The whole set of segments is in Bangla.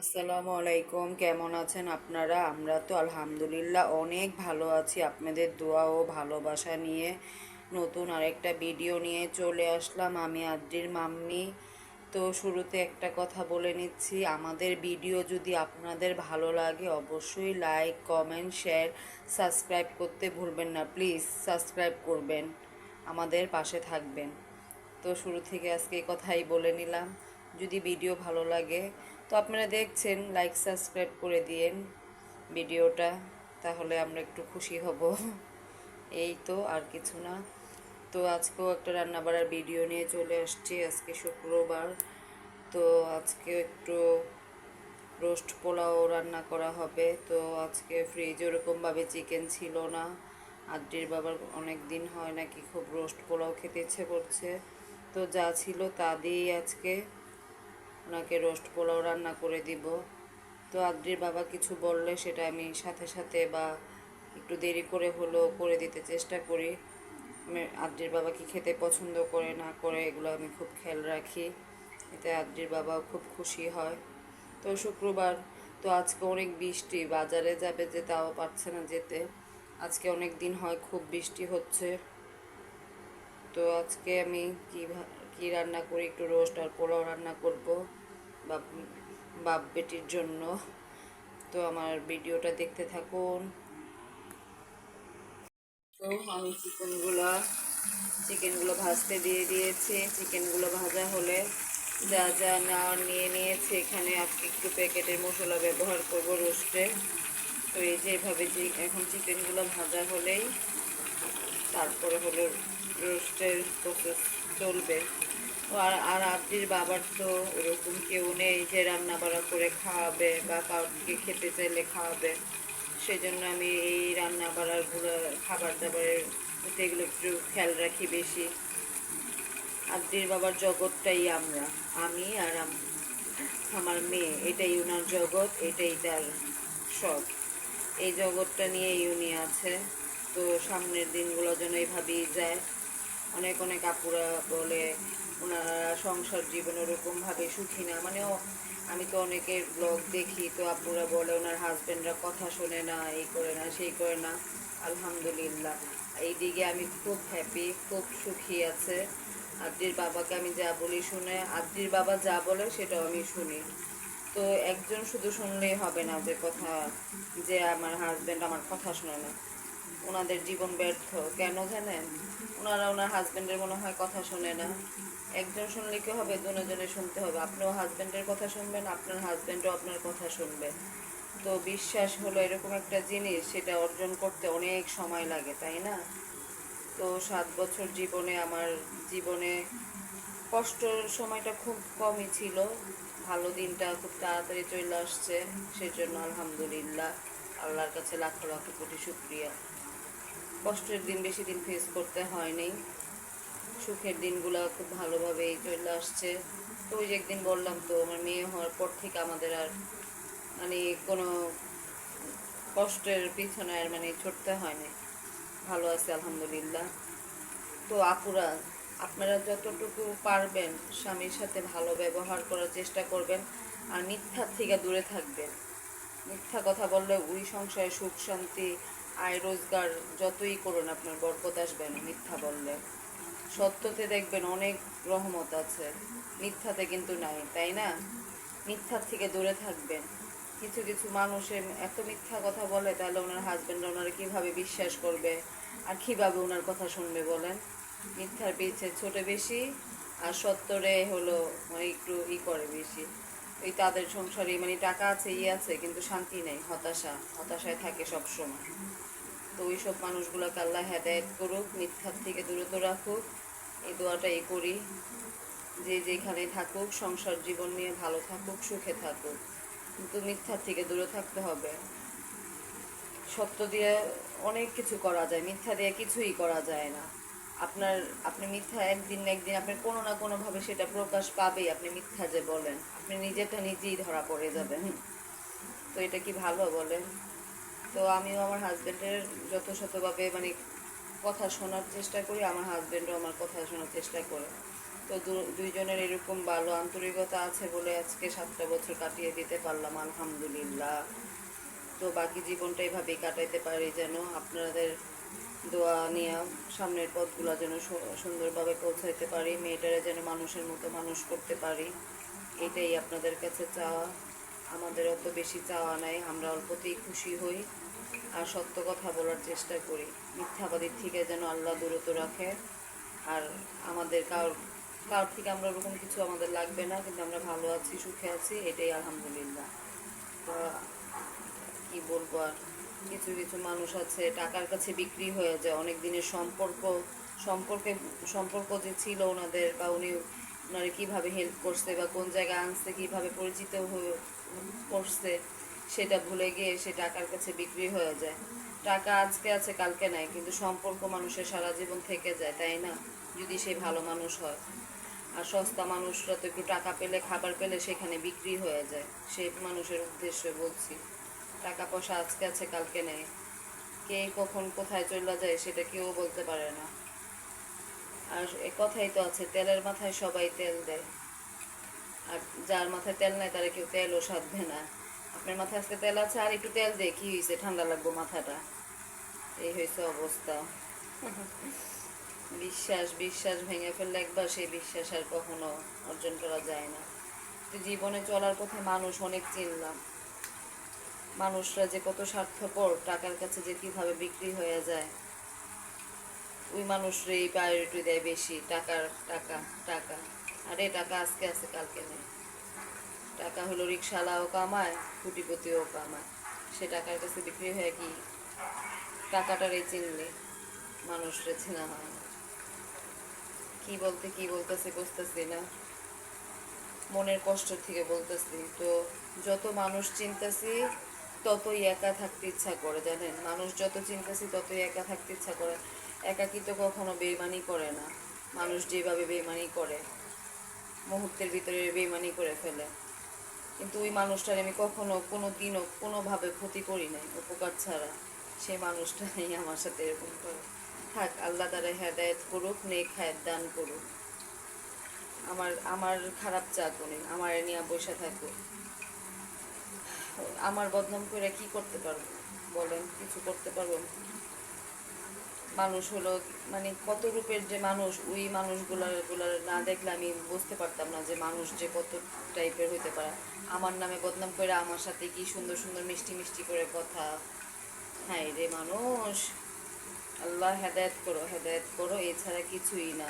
আসসালামু আলাইকুম, কেমন আছেন আপনারা? আমরা তো আলহামদুলিল্লাহ অনেক ভালো আছি। আপনাদের দোয়া ও ভালোবাসা নিয়ে নতুন আরেকটা ভিডিও নিয়ে চলে আসলাম। আমি আদ্রির মাম্মি। তো শুরুতে একটা কথা বলে নিচ্ছি, আমাদের ভিডিও যদি আপনাদের ভালো লাগে অবশ্যই লাইক, কমেন্ট, শেয়ার, সাবস্ক্রাইব করতে ভুলবেন না। প্লিজ সাবস্ক্রাইব করবেন, আমাদের পাশে থাকবেন। তো শুরু থেকে আজকে এই কথাই বলে নিলাম, যদি ভিডিও ভালো লাগে তো আপনারা দেখছেন, লাইক সাবস্ক্রাইব করে দিয়েন ভিডিওটা, তাহলে আমরা একটু খুশি হব। এই তো, আর কিছু না। তো আজকেও একটা রান্না বাড়ার ভিডিও নিয়ে চলে আসছি। আজকে শুক্রবার, তো আজকে একটু রোস্ট পোলাও রান্না করা হবে। তো আজকে ফ্রিজে ওরকমভাবে চিকেন ছিল না। আদ্রির বাবার অনেক দিন হয় নাকি খুব রোস্ট পোলাও খেতে ইচ্ছে করছে, তো যা ছিল তা দিয়েই আজকে ওনাকে রোস্ট পোলাও রান্না করে দিব। তো আদ্রির বাবা কিছু বললে সেটা আমি সাথে সাথে বা একটু দেরি করে হলেও করে দিতে চেষ্টা করি। আমি আদ্রির বাবা কি খেতে পছন্দ করে না করে এগুলো আমি খুব খেয়াল রাখি, এতে আদ্রির বাবাও খুব খুশি হয়। তো শুক্রবার, তো আজকে অনেক বৃষ্টি, বাজারে যাবে যে তাও পারছে না যেতে। আজকে অনেক দিন হয় খুব বৃষ্টি হচ্ছে। তো আজকে আমি কি রান্না করি, একটু রোস্ট আর পোলাও রান্না করব বাপ বাপ বেটির জন্য। তো আমার ভিডিওটা দেখতে থাকুন। তো আমি চিকেনগুলো ভাজতে দিয়ে দিয়েছি। চিকেনগুলো ভাজা হলে যা যা নেওয়ার নিয়ে নিয়েছি, এখানে আজকে একটু প্যাকেটের মশলা ব্যবহার করব রোস্টে। তো এই যে এভাবে এখন চিকেনগুলো ভাজা হলেই তারপরে হলো রোস্টের প্রসেস চলবে। আর আর আব্দির বাবার তো ওরকম কেউ নেই যে রান্না বাড়া করে খাওয়াবে বা কাউকে খেতে চাইলে খাওয়াবে। সেই জন্য আমি এই রান্না বাড়ারগুলো, খাবার দাবারের প্রতি এগুলো একটু খেয়াল রাখি বেশি। আব্দির বাবার জগৎটাই আমরা, আমি আর আমার মেয়ে, এটাই ওনার জগৎ, এটাই তার সব। এই জগৎটা নিয়েই উনি আছে। তো সামনের দিনগুলো যেন এইভাবেই যায়। অনেক অনেক আপুরা বলে ওনারা সংসার জীবন ওরকমভাবে সুখী না, মানে আমি তো অনেকের ব্লগ দেখি, তো আপুরা বলে ওনার হাজব্যান্ডরা কথা শোনে না, এই করে না সেই করে না। আলহামদুলিল্লাহ, এই দিকে আমি খুব হ্যাপি, খুব সুখী আছে। আদ্রির বাবাকে আমি যা বলি শুনে, আদ্রির বাবা যা বলে সেটাও আমি শুনি। তো একজন শুধু শুনলেই হবে না যে কথা, যে আমার হাজব্যান্ড আমার কথা শোনে না। ওনাদের জীবন ব্যর্থ কেন জানেন? ওনারা ওনার হাজব্যান্ডের মনে হয় কথা শোনে না। একজন শুনলে কি হবে, দুজনে শুনতে হবে। আপনিও হাজব্যান্ডের কথা শুনবেন, আপনার হাজব্যান্ডও আপনার কথা শুনবে। তো বিশ্বাস হলো এরকম একটা জিনিস, সেটা অর্জন করতে অনেক সময় লাগে, তাই না? তো 7 বছর জীবনে, আমার জীবনে কষ্টর সময়টা খুব কমই ছিল, ভালো দিনটা খুব তাড়াতাড়ি চলে আসছে। সেজন্য আলহামদুলিল্লাহ, আল্লাহর কাছে লাখো লাখো কোটি শুক্রিয়া। কষ্টের দিন বেশি দিন ফেস করতে হয়নি, সুখের দিনগুলো খুব ভালোভাবেই চলে আসছে। তো ওই যে একদিন বললাম, তো আমার মেয়ে হওয়ার পর থেকে আমাদের আর মানে কোনো কষ্টের পিছনে আর মানে ছুটতে হয়নি, ভালো আছে আলহামদুলিল্লাহ। তো আপুরা, আপনারা যতটুকু পারবেন স্বামীর সাথে ভালো ব্যবহার করার চেষ্টা করবেন, আর মিথ্যার থেকে দূরে থাকবেন। মিথ্যা কথা বললে ওই সংসারে সুখ শান্তি, আয় রোজগার যতই করুন আপনার বরকত আসবে না মিথ্যা বললে। সত্যতে দেখবেন অনেক রহমত আছে, মিথ্যাতে কিন্তু নাই, তাই না? মিথ্যার থেকে দূরে থাকবেন। কিছু কিছু মানুষের এত মিথ্যা কথা বলে, তাহলে ওনার হাজব্যান্ড ওনারা কীভাবে বিশ্বাস করবে আর কীভাবে ওনার কথা শুনবে বলেন? মিথ্যার পিছে ছোটে বেশি, আর সত্যরে হলো মানে একটু করে বেশি। এই তাদের সংসারে মানে টাকা আছে, আছে, কিন্তু শান্তি নেই, হতাশায় থাকে সব সময়। তো ওই সব মানুষগুলোকে আল্লাহ হেদায়েত করুক, মিথ্যার থেকে দূরত রাখুক, এই দোয়াটাই করি। যে যেখানে থাকুক সংসার জীবন নিয়ে ভালো থাকুক, সুখে থাকুক, কিন্তু মিথ্যার থেকে দূরে থাকতে হবে। সত্য দিয়ে অনেক কিছু করা যায়, মিথ্যা দিয়ে কিছুই করা যায় না। আপনি মিথ্যা একদিন না একদিন আপনার কোনো না কোনোভাবে সেটা প্রকাশ পাবেই। আপনি মিথ্যা যে বলেন, আপনি নিজেরটা নিজেই ধরা পড়ে যাবেন। তো এটা কি ভালো বলেন? তো আমিও আমার হাজব্যান্ডের যথাযথভাবে মানে কথা শোনার চেষ্টা করি, আমার হাজব্যান্ডও আমার কথা শোনার চেষ্টা করে। তো দুইজনের এরকম ভালো আন্তরিকতা আছে বলে আজকে 7টা বছর কাটিয়ে দিতে পারলাম, আলহামদুলিল্লাহ। তো বাকি জীবনটা এভাবেই কাটাইতে পারি, যেন আপনাদের দোয়া নিয়ে সামনের পথগুলো যেন সুন্দরভাবে পৌঁছাইতে পারি, মেয়েটারে যেন মানুষের মতো মানুষ করতে পারি, এটাই আপনাদের কাছে চাওয়া। আমাদের অত বেশি চাওয়া নাই, আমরা অল্পতেই খুশি হই আর সত্য কথা বলার চেষ্টা করি। মিথ্যাবাদীর থেকে যেন আল্লাহ দূরত রাখে। আর আমাদের কারোর থেকে আমরা ওরকম কিছু আমাদের লাগবে না, কিন্তু আমরা ভালো আছি, সুখে আছি, এটাই আলহামদুলিল্লাহ। তো কি বলবো আর, কিছু কিছু মানুষ আছে টাকার কাছে বিক্রি হয়ে যায়, অনেক দিনের সম্পর্ক যে ছিল ওনাদের, বা ওনারে কীভাবে হেল্প করছে বা কোন জায়গায় আনছে, কীভাবে পরিচিত করছে, সেটা ভুলে গিয়ে সে টাকার কাছে বিক্রি হয়ে যায়। টাকা আজকে আছে কালকে নাই, কিন্তু সম্পর্ক মানুষের সারা জীবন থেকে যায়, তাই না? যদি সে ভালো মানুষ হয়। আর সস্তা মানুষরা তো একটু টাকা পেলে, খাবার পেলে সেখানে বিক্রি হয়ে যায়। সেই মানুষের উদ্দেশ্যে বলছি, টাকা পয়সা আজকে আছে কালকে নেই, কে কখন কোথায় চলে যায় সেটা কেউ বলতে পারে না। আর এ কথাই তো আছে, তেলের মাথায় সবাই তেল দেয়, আর যার মাথায় তেল নাই তারা কেউ তেলও সাধবে না। আপনার মাথায় আজকে তেল আছে, আর একটু তেল দিয়ে কি হয়েছে, ঠান্ডা লাগবো মাথাটা, এই হয়েছে অবস্থা। বিশ্বাস ভেঙে ফেললে একবার, সেই বিশ্বাস আর কখনো অর্জন করা যায় না। তো জীবনে চলার পথে মানুষ অনেক চিনলাম, মানুষরা যে কত স্বার্থপর, টাকার কাছে যে কীভাবে বিক্রি হয়ে যায়। ওই মানুষরাই প্রায়োরিটি দেয় বেশি, টাকা টাকা। আরে টাকা আজকে আছে কালকে নেই। টাকা হলো রিক্সাওয়ালাও কামায়, কোটিপতিও কামায়। সে টাকার কাছে বিক্রি হয়ে কি টাকাটারে চিনলে মানুষরে চেনা হয় না। কি বলতেছে বুঝতেছি না, মনের কষ্ট থেকে বলতেছি। তো যত মানুষ চিনতেছি ততই একা থাকতে ইচ্ছা করে, জানেন? মানুষ যত চিনতেছি ততই একা থাকতে ইচ্ছা করে। একাকী তো কখনো বেইমানি করে না, মানুষ যেভাবে বেইমানি করে, মুহূর্তের ভিতরে বেইমানি করে ফেলে। কিন্তু ওই মানুষটার আমি কখনো কোনো দিনও কোনোভাবে ক্ষতি করি নাই, উপকার ছাড়া। সেই মানুষটাই আমার সাথে এরকম করে। থাক, আল্লাহ তারা হেদায়েত করুক, নেক হায়াত দান করুক। আমার আমার খারাপ চাক উনি, আমার নিয়ে বসে থাকুক। আমার বদনাম করে কি করতে পারবো বলেন? কিছু করতে পারবো? মানুষ হলো মানে কত রূপের যে মানুষ, ওই মানুষগুলার না দেখলে আমি বুঝতে পারতাম না যে মানুষ যে কত টাইপের হইতে পারে। আমার নামে বদনাম করে আমার সাথে কি সুন্দর সুন্দর মিষ্টি মিষ্টি করে কথা। হ্যাঁ রে মানুষ, আল্লাহ হেদায়েত করো, এছাড়া কিছুই না।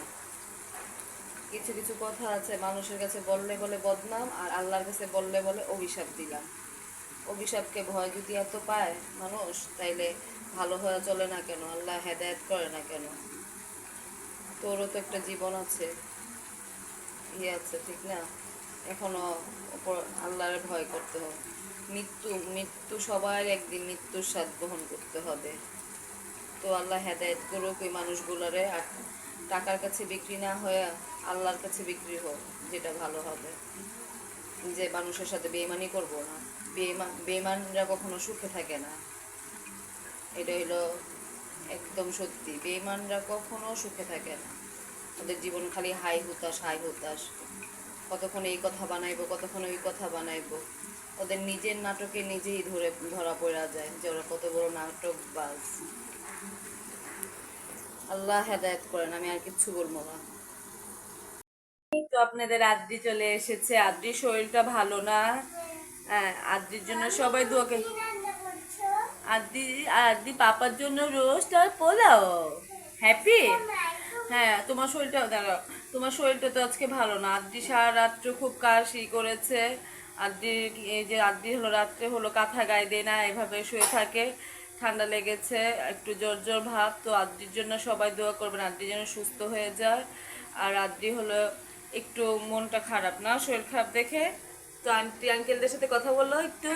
কিছু কিছু কথা আছে মানুষের কাছে বললে বলে বদনাম, আর আল্লাহর কাছে বললে বলে অভিশাপ দিলাম। অভিশাপকে ভয় যদি এত পায় মানুষ, তাইলে ভালো হয়ে চলে না কেন? আল্লাহ হেদায়েত করে না কেন? তোরও তো একটা জীবন আছে, আছে, ঠিক না? এখনো আল্লাহর ভয় করতে হবে। মৃত্যু সবার একদিন মৃত্যুর স্বাদ গ্রহণ করতে হবে। তো আল্লাহ হেদায়েত করুক ওই মানুষগুলোরে, আর টাকার কাছে বিক্রি না হয়ে আল্লাহর কাছে বিক্রি হোক, যেটা ভালো হবে। যে মানুষের সাথে বেইমানি করব না, বেইমানরা কখনো সুখে থাকে না, এটা হলো একদম সত্যি। বেইমানরা কখনো সুখে থাকে না, ওদের জীবন খালি হাই হুতাশ। কতক্ষণ এই কথা বানাইবো, কতক্ষণ ওই কথা বানাইবো। ওদের নিজের নাটকে নিজেই ধরা পড়া যায় যে ওরা কত বড় নাটক বাজ। আল্লাহ হেদায়েত করেন, আমি আর কিচ্ছু বলবো না। তো আপনাদের আদ্রি চলে এসেছে, আদ্রির শরীরটা ভালো না। হ্যাঁ, আদ্রির জন্য সবাই দোয়াকে। আদ্রি পাপার জন্য রোস্ট আর পোলাও। হ্যাপি? হ্যাঁ, তোমার শরীরটা দাঁড়াও, তোমার শরীরটা তো আজকে ভালো না। আদ্রি সারা রাত্র খুব কাশি করেছে। আদ্রি হলো রাত্রে হলো কাঁথা গায়ে দেয় না, এভাবে শুয়ে থাকে, ঠান্ডা লেগেছে, একটু জ্বর ভাব। তো আদ্রির জন্য সবাই দোয়া করবেন, আদ্রি যেন সুস্থ হয়ে যায়। আর আদ্রি হলো একটু মনটা খারাপ না, শরীর খারাপ দেখে। তো আন্টি আঙ্কেলদের সাথে কথা বললো একটু।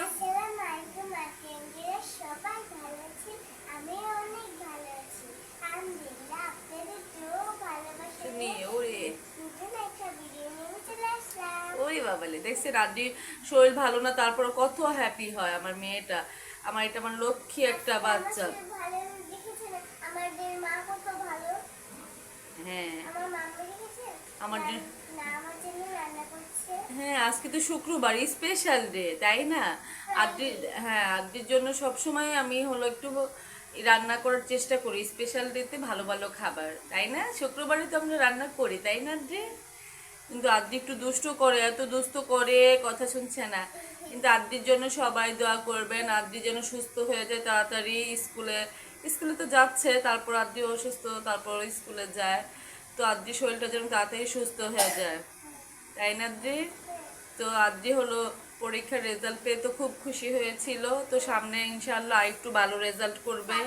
ওরে বাবালে, দেখছেন আন্টি শরীর ভালো না, তারপর কত হ্যাপি হয় আমার মেয়েটা। এটা আমার লক্ষ্মী একটা বাচ্চা। হ্যাঁ, আমার হ্যাঁ, আজকে তো শুক্রবার, স্পেশাল ডে, তাই না? আদ্রি, হ্যাঁ, আদ্রির জন্য সবসময় আমি হলো একটু রান্না করার চেষ্টা করি স্পেশাল ডেতে, ভালো ভালো খাবার, তাই না? শুক্রবারে তো আমরা রান্না করি, তাই না আদ্রি? কিন্তু আদ্রি একটু দুষ্ট করে, এত দুষ্ট করে, কথা শুনছে না। কিন্তু আদ্রির জন্য সবাই দোয়া করবেন, আদ্রি যেন সুস্থ হয়ে যায় তাড়াতাড়ি। স্কুলে স্কুলে তো যাচ্ছে, তারপর আদ্রি অসুস্থ, তারপর স্কুলে যায়। তো আদ্রির শরীরটা যেন তাড়াতাড়ি সুস্থ হয়ে যায়, তাই না আদ্রি? তো আদ্রি হলো পরীক্ষার রেজাল্ট পেয়ে তো খুব খুশি হয়েছিল। তো সামনে ইনশাল্লাহ একটু ভালো রেজাল্ট করবে।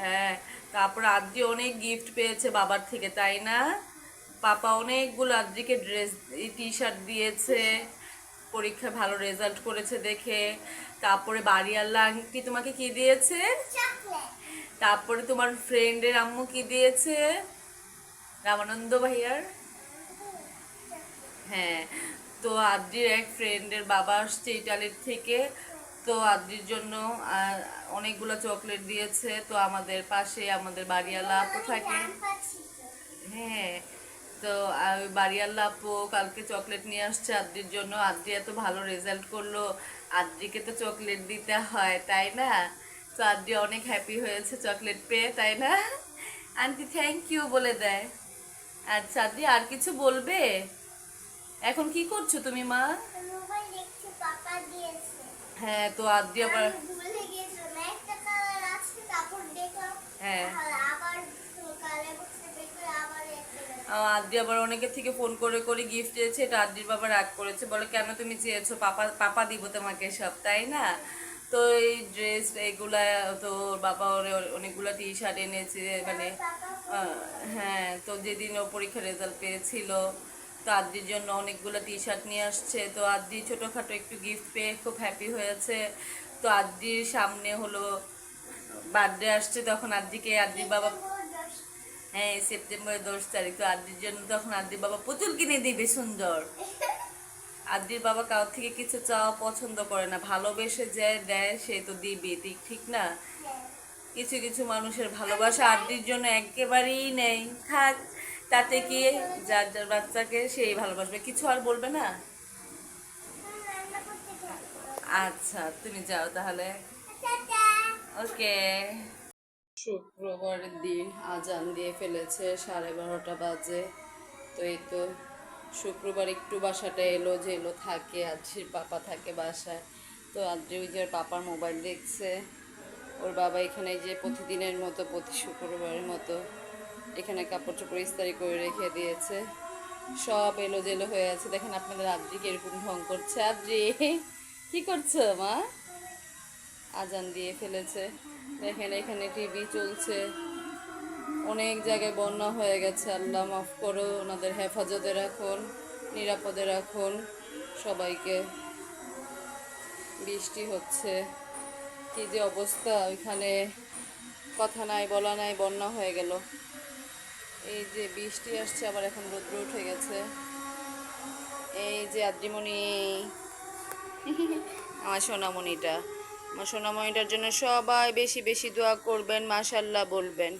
হ্যাঁ, তারপর আদ্রি অনেক গিফট পেয়েছে বাবার থেকে, তাই না? পাপা অনেকগুলো আদ্রিকে ড্রেস, টি শার্ট দিয়েছে পরীক্ষায় ভালো রেজাল্ট করেছে দেখে। তারপরে বাড়িওয়ালা আন্টি তোমাকে কি দিয়েছে? তারপরে তোমার ফ্রেন্ডের আম্মু কি দিয়েছে? রামানন্দ ভাইয়ার, হ্যাঁ। তো আদ্রির এক ফ্রেন্ডের বাবা আসছে ইটালির থেকে। তো আদ্রির জন্য অনেকগুলো চকলেট দিয়েছে। তো আমাদের পাশে আমাদের বাড়িওয়ালা আপু থাকে, হ্যাঁ। তো ওই বাড়িওয়ালা আপু কালকে চকলেট নিয়ে আসছে আদ্রির জন্য। আদ্রি এত ভালো রেজাল্ট করলো, আদ্রিকে তো চকলেট দিতে হয়, তাই না? তো আদ্রি অনেক হ্যাপি হয়েছে চকলেট পেয়ে, তাই না? আন্টি থ্যাংক ইউ বলে দেয়। আচ্ছা আদ্রি, আর কিছু বলবে? এখন কি করছো তুমি মা? হ্যাঁ, তো আদ্রি আবার, হ্যাঁ, আদ্রি আবার অনেকের থেকে ফোন করে করে গিফট চেয়েছে। এটা আদ্রির বাবা রাগ করেছে, বলে কেন তুমি চেয়েছো, পাপা পাপা দিব তোমাকে সব, তাই না? তো এই ড্রেস এগুলা, তো ওর বাবা ওর অনেকগুলো টি শার্ট এনেছে, মানে হ্যাঁ। তো যেদিন ও পরীক্ষার রেজাল্ট পেয়েছিল, তো আদ্রির জন্য অনেকগুলো টি শার্ট নিয়ে আসছে। তো আদ্রি ছোটোখাটো একটু গিফট পেয়ে খুব হ্যাপি হয়েছে। তো আদ্রির সামনে হলো বার্থডে আসছে, তখন আদ্রির বাবা, হ্যাঁ, সেপ্টেম্বরের 10 তারিখ। তো আদ্রির জন্য তখন আদ্রির বাবা পুতুল কিনে দিবে সুন্দর। আদ্রির বাবা কারোর থেকে কিছু চাওয়া পছন্দ করে না, ভালোবেসে যে দেয় সে তো দিবে, ঠিক না? কিছু কিছু মানুষের ভালোবাসা আদ্রির জন্য একেবারেই নেই, থাক, তাতে কি, যার যার বাচ্চাকে সেই ভালোবাসবে, কিছু আর বলবে না। আচ্ছা, তুমি যাও তাহলে, ওকে। শুক্রবারের দিন আজান দিয়ে ফেলেছে, 12:30 বাজে। তো এই তো শুক্রবার একটু বাসাটা এলো যে এলো থাকে, আদ্রির পাপা থাকে বাসায়। তো আদ্রি ওই যে পাপার মোবাইল দেখছে। ওর বাবা এখানে যে প্রতিদিনের মতো, প্রতি শুক্রবারের মতো এখানে কাপড় চোপড় ইস্তারি করে রেখে দিয়েছে, সব এলো জেলো হয়ে আছে। দেখেন আপনাদের আদ্রিকে এরকম ঢং করছে। আদ্রি কি করছো মা? আজান দিয়ে ফেলেছে, দেখেন এখানে টিভি চলছে। অনেক জায়গায় বন্যা হয়ে গেছে, আল্লাহ মাফ করো, ওনাদের হেফাজতে রাখুন, নিরাপদে রাখুন সবাইকে। বৃষ্টি হচ্ছে, কি যে অবস্থা ওইখানে, কথা নাই বলা নাই, বন্যা হয়ে গেল। এই যে বৃষ্টি আসছে, আবার এখন রৌদ্র উঠে গেছে। এই যে আদ্রিমণি, আমার সোনামণিটা, আমার সোনামণিটার জন্য সবাই বেশি বেশি দোয়া করবেন, মাশাল্লাহ বলবেন।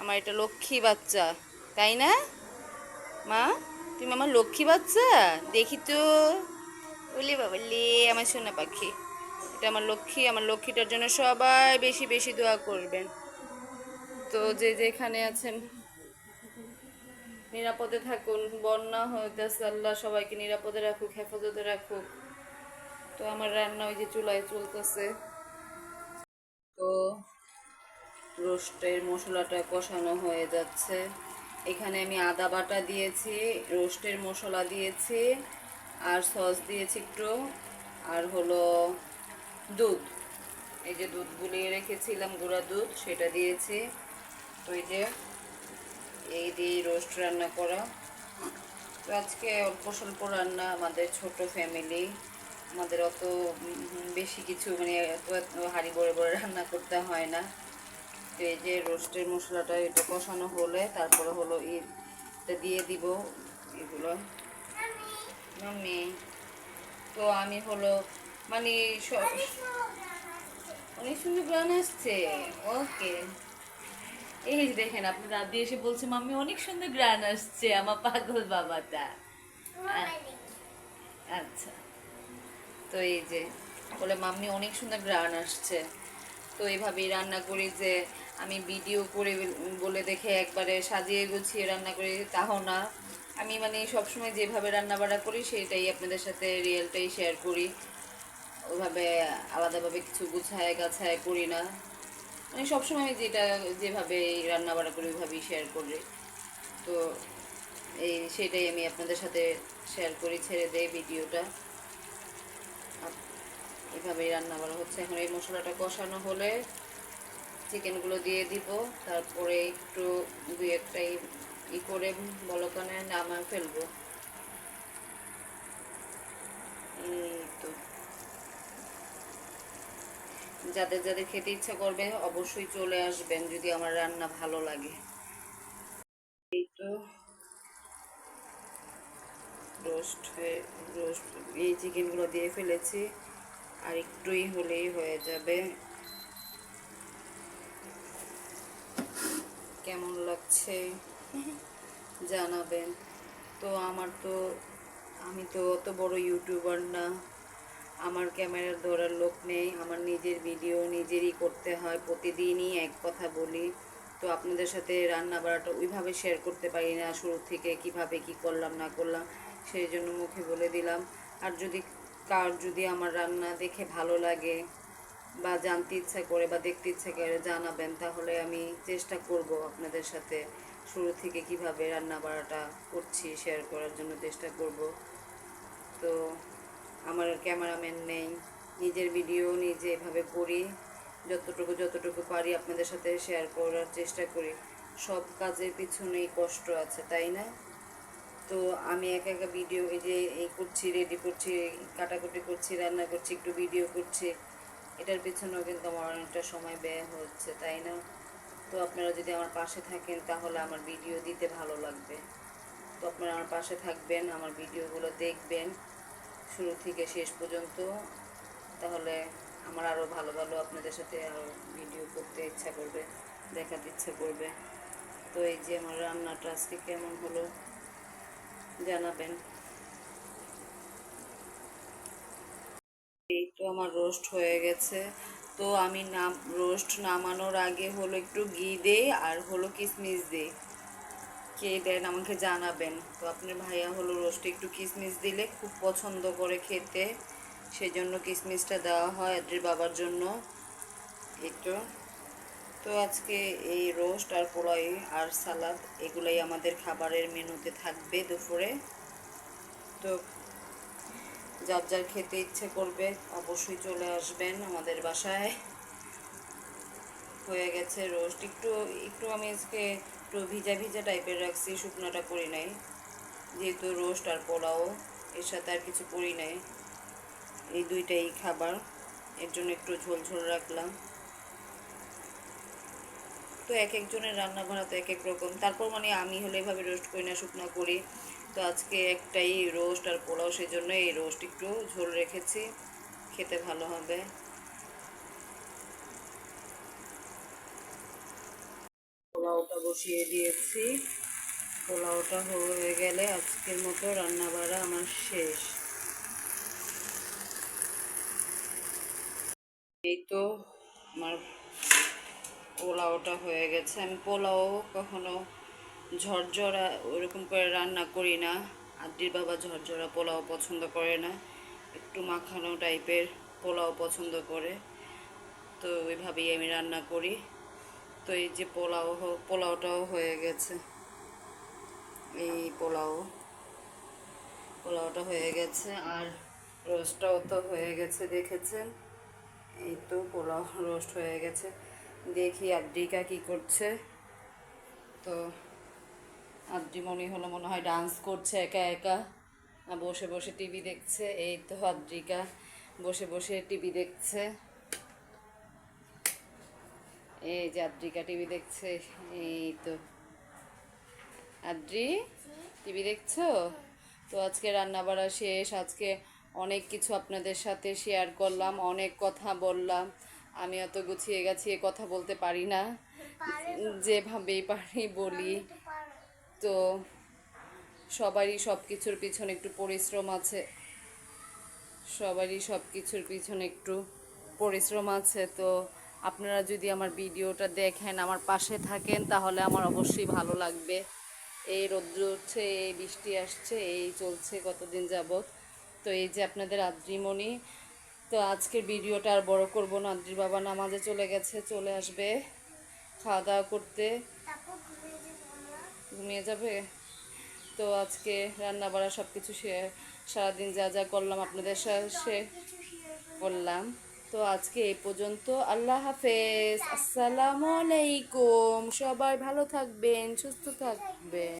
আমার এটা লক্ষ্মী বাচ্চা, তাই না মা? তুমি আমার লক্ষ্মী বাচ্চা, দেখি তো, বলি বাবলি আমার সোনা পাখি, এটা আমার লক্ষ্মী। আমার লক্ষ্মীটার জন্য সবাই বেশি বেশি দোয়া করবেন। তো যে যেখানে আছেন নিরাপদে থাকুন, বন্যা হইতেছে, আল্লাহ সবাইকে নিরাপদে রাখুক, হেফাজতে রাখুক। তো আমার রান্না ওই যে চুলায় চলতেছে। তো রোস্টের মশলাটা কষানো হয়ে যাচ্ছে। এখানে আমি আদা বাটা দিয়েছি, রোস্টের মশলা দিয়েছি, আর সস দিয়েছি একটু, আর হলো দুধ, এই যে দুধ গুলিয়ে রেখেছিলাম গুঁড়া দুধ, সেটা দিয়েছি। তো এই দিয়ে রোস্ট রান্না করা। তো আজকে অল্প স্বল্প রান্না, আমাদের ছোট ফ্যামিলি, আমাদের অত বেশি কিছু, মানে এত হাঁড়ি বড়ে বড়ে রান্না করতে হয় না। তো এই যে রোস্টের মশলাটা এটা কষানো হলে তারপরে হলো এটা দিয়ে দিব এগুলো। মাম্মি, তো আমি হলো মানে অনেক সুন্দর গান আসছে, ওকে। এই যে দেখেন আপনার দাদি এসে বলছে মাম্মি অনেক সুন্দর গ্রান আসছে আমার পাগল বাবাটা। আচ্ছা, তো এই যে বলে মাম্মি অনেক সুন্দর গ্রান আসছে। তো এইভাবেই রান্না করি যে আমি ভিডিও করে বলে দেখে একবারে সাজিয়ে গুছিয়ে রান্না করি তাও না। আমি মানে সবসময় যেভাবে রান্না বাড়া করি সেটাই আপনাদের সাথে রিয়েলটাই শেয়ার করি। ওইভাবে আলাদাভাবে কিছু গুছায় গাছায় করি না। মানে সবসময় আমি যেটা যেভাবে রান্না বাড়া করি ওইভাবেই শেয়ার করি। তো সেটাই আমি আপনাদের সাথে শেয়ার করি, ছেড়ে দেই ভিডিওটা। এভাবেই রান্না বাড়া হচ্ছে। এখন এই মশলাটা কষানো হলে চিকেনগুলো দিয়ে দিব, তারপরে একটু দুই একটাই করে বলকানে নামা ফেলবো। এই তো যাদের যাদের খেতে ইচ্ছা করবে অবশ্যই চলে আসবেন যদি আমার রান্না ভালো লাগে। এই তো রোস্ট হয়ে রোস্ট এই চিকেনগুলো দিয়ে ফেলেছি, আর একটুই হলেই হয়ে যাবে। কেমন লাগছে জানাবেন। তো আমি তো অত বড় ইউটিউবার না, আমার ক্যামেরা ধরার লোক নেই, আমার নিজের ভিডিও নিজেরই করতে হয়, প্রতিদিনই এক কথা বলি। তো আপনাদের সাথে রান্না বাড়াটা ওইভাবে শেয়ার করতে পারি না শুরু থেকে কিভাবে কি করলাম না করলাম, সেই জন্য মুখে বলে দিলাম। আর যদি আমার রান্না দেখে ভালো লাগে বা জানতে ইচ্ছা করে বা দেখতে ইচ্ছা করে জানাবেন, তাহলে আমি চেষ্টা করব আপনাদের সাথে শুরু থেকে কিভাবে রান্না বাড়াটা করছি শেয়ার করার জন্য চেষ্টা করব। তো আমার ক্যামেরাম্যান নেই, নিজের ভিডিও নিজে এভাবে করি, যতটুকু পারি আপনাদের সাথে শেয়ার করার চেষ্টা করি। সব কাজের পিছনেই কষ্ট আছে, তাই না? তো আমি একা একা ভিডিও এই যে এই করছি, রেডি করছি, কাটাকুটি করছি, রান্না করছি, একটু ভিডিও করছি, এটার পিছনেও কিন্তু আমার অনেকটা সময় ব্যয় হচ্ছে, তাই না? তো আপনারা যদি আমার পাশে থাকেন তাহলে আমার ভিডিও দিতে ভালো লাগবে। তো আপনারা আমার পাশে থাকবেন, আমার ভিডিওগুলো দেখবেন শুরু থেকে শেষ পর্যন্ত, তাহলে আমার আরও ভালো ভালো আপনাদের সাথে আরও ভিডিও করতে ইচ্ছা করবে, দেখাতে ইচ্ছা করবে। তো এই যে আমার রান্নাটা আজকে কেমন হলো জানাবেন। এই তো আমার রোস্ট হয়ে গেছে। তো আমি রোস্ট নামানোর আগে হলো একটু ঘি দেই আর হলো কিশমিশ দিই। কে দেন আমাকে জানাবেন। তো আপনার ভাইয়া হলো রোস্টে একটু কিশমিশ দিলে খুব পছন্দ করে খেতে, সেই জন্য কিশমিশটা দেওয়া হয় আদ্রির বাবার জন্য। এই তো তো আজকে এই রোস্ট আর পোলাই আর সালাদ এগুলাই আমাদের খাবারের মেনুতে থাকবে দুপুরে। তো যার যার খেতে ইচ্ছে করবে অবশ্যই চলে আসবেন আমাদের বাসায়। হয়ে গেছে রোস্ট, একটু একটু আমি আজকে একটু ভিজা ভিজা টাইপের রাখছি, শুকনোটা করি নাই, যেহেতু রোস্ট আর পোলাও এর সাথে আর কিছু করি নাই, এই দুইটাই খাবার, এর জন্য একটু ঝোল ঝোল রাখলাম। তো এক একজনের রান্না বান্না তো এক এক রকম, তারপর মানে আমি হলে এভাবে রোস্ট করি না, শুকনো করি। তো আজকে একটাই রোস্ট আর পোলাও, সেই জন্য এই রোস্ট একটু ঝোল রেখেছি, খেতে ভালো হবে। পোলাওটা বসিয়ে দিয়েছি, পোলাওটা হয়ে গেলে আজকের মতো রান্না বাড়া আমার শেষ। এই তো আমার পোলাওটা হয়ে গেছে। আমি পোলাও কখনো ঝরঝরা ওরকম করে রান্না করি না, আদ্রির বাবা ঝরঝরা পোলাও পছন্দ করে না, একটু মাখানো টাইপের পোলাও পছন্দ করে। তো ওইভাবেই আমি রান্না করি। তো এই যে পোলাওটাও হয়ে গেছে, এই পোলাওটা হয়ে গেছে, আর রোস্টটাও তো হয়ে গেছে দেখেছেন। এই তো পোলাও রোস্ট হয়ে গেছে। দেখি আদ্রিকা কি করছে। তো আদ্রি মনে হয় ডান্স করছে একা একা, বসে বসে টিভি দেখছে। এই তো আদ্রিকা বসে বসে টিভি দেখছে, এই যে আদ্রিকা টিভি দেখছে। এই তো আদ্রি টিভি দেখছো? তো আজকে রান্না বাড়া শেষ, আজকে অনেক কিছু আপনাদের সাথে শেয়ার করলাম, অনেক কথা বললাম। আমি অত গুছিয়ে গাছিয়ে কথা বলতে পারি না, যেভাবেই পারি বলি। তো সবারই সব কিছুর পিছনে একটু পরিশ্রম আছে, তো আপনারা যদি আমার ভিডিওটা দেখেন, আমার পাশে থাকেন, তাহলে আমার অবশ্যই ভালো লাগবে। এই রৌদ্র উঠছে, এই বৃষ্টি আসছে, এই চলছে কতদিন যাবত। তো এই যে আপনাদের আদ্রিমণি। তো আজকের ভিডিওটা আর বড় করব না, আদ্রির বাবা নামাজে চলে গেছে, চলে আসবে খাওয়া দাওয়া করতে। ঘুমিয়ে যাবে। তো আজকে রান্না বাড়া সব কিছু সারাদিন যা যা করলাম আপনাদের সাথে করলাম। তো আজকে এই পর্যন্ত। আল্লাহ হাফেজ, আসসালামু আলাইকুম। সবাই ভালো থাকবেন, সুস্থ থাকবেন।